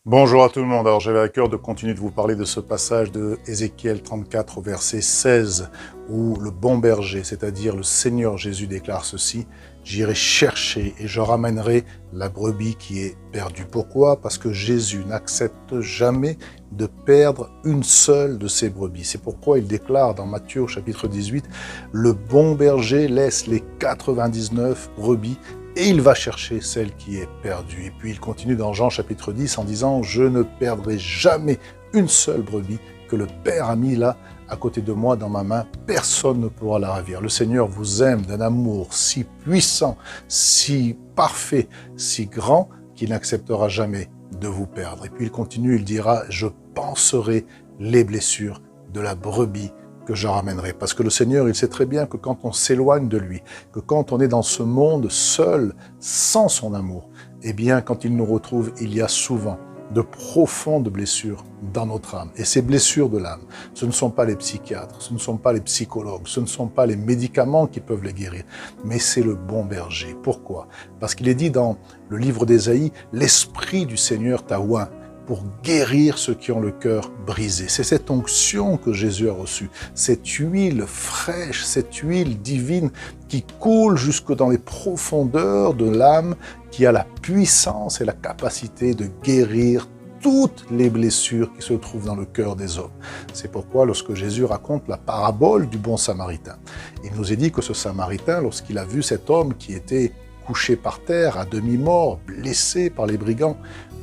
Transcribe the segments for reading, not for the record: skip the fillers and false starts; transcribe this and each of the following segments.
Bonjour à tout le monde. Alors j'avais à cœur de continuer de vous parler de ce passage de Ézéchiel 34 au verset 16 où le bon berger, c'est-à-dire le Seigneur Jésus déclare ceci: j'irai chercher et je ramènerai la brebis qui est perdue. Pourquoi? Parce que Jésus n'accepte jamais de perdre une seule de ses brebis. C'est pourquoi il déclare dans Matthieu au chapitre 18, le bon berger laisse les 99 brebis et il va chercher celle qui est perdue. Et puis il continue dans Jean chapitre 10 en disant « Je ne perdrai jamais une seule brebis que le Père a mis là à côté de moi dans ma main. Personne ne pourra la ravir. » Le Seigneur vous aime d'un amour si puissant, si parfait, si grand qu'il n'acceptera jamais de vous perdre. Et puis il continue, il dira « Je panserai les blessures de la brebis que je ramènerai. » Parce que le Seigneur, il sait très bien que quand on s'éloigne de lui, que quand on est dans ce monde seul, sans son amour, eh bien, quand il nous retrouve, il y a souvent de profondes blessures dans notre âme. Et ces blessures de l'âme, ce ne sont pas les psychiatres, ce ne sont pas les psychologues, ce ne sont pas les médicaments qui peuvent les guérir, mais c'est le bon berger. Pourquoi? Parce qu'il est dit dans le livre d'Ésaïe, « L'Esprit du Seigneur t'a oint pour guérir ceux qui ont le cœur brisé. » C'est cette onction que Jésus a reçue, cette huile fraîche, cette huile divine qui coule jusque dans les profondeurs de l'âme, qui a la puissance et la capacité de guérir toutes les blessures qui se trouvent dans le cœur des hommes. C'est pourquoi lorsque Jésus raconte la parabole du bon samaritain, il nous est dit que ce samaritain, lorsqu'il a vu cet homme qui était couché par terre, à demi-mort, blessé par les brigands,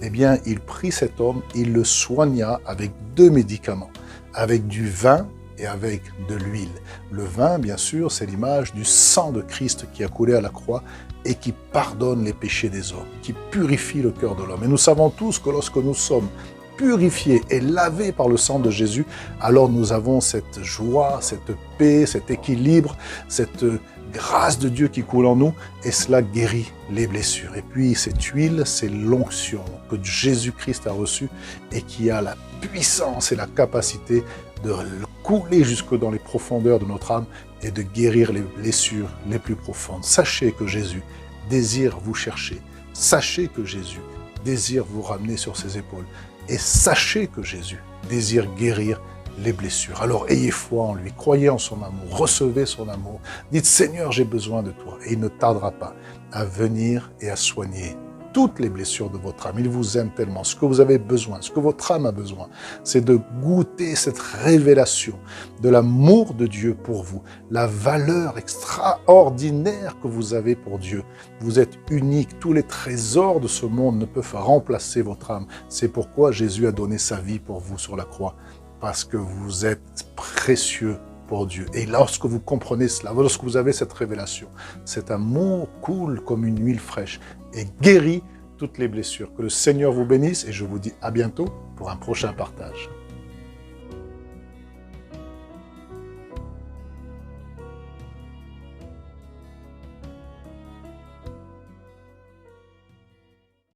eh bien, il prit cet homme, il le soigna avec 2 médicaments, avec du vin et avec de l'huile. Le vin, bien sûr, c'est l'image du sang de Christ qui a coulé à la croix et qui pardonne les péchés des hommes, qui purifie le cœur de l'homme. Et nous savons tous que lorsque nous sommes purifiés et lavés par le sang de Jésus, alors nous avons cette joie, cette paix, cet équilibre, cette grâce de Dieu qui coule en nous, et cela guérit les blessures. Et puis cette huile, c'est l'onction que Jésus-Christ a reçue et qui a la puissance et la capacité de couler jusque dans les profondeurs de notre âme et de guérir les blessures les plus profondes. Sachez que Jésus désire vous chercher. Sachez que Jésus désire vous ramener sur ses épaules. Et sachez que Jésus désire guérir les blessures. Alors ayez foi en lui, croyez en son amour, recevez son amour. Dites « Seigneur, j'ai besoin de toi ». Et il ne tardera pas à venir et à soigner toutes les blessures de votre âme. Il vous aime tellement. Ce que vous avez besoin, ce que votre âme a besoin, c'est de goûter cette révélation de l'amour de Dieu pour vous, la valeur extraordinaire que vous avez pour Dieu. Vous êtes unique. Tous les trésors de ce monde ne peuvent remplacer votre âme. C'est pourquoi Jésus a donné sa vie pour vous sur la croix, parce que vous êtes précieux pour Dieu. Et lorsque vous comprenez cela, lorsque vous avez cette révélation, cet amour coule comme une huile fraîche et guérit toutes les blessures. Que le Seigneur vous bénisse et je vous dis à bientôt pour un prochain partage.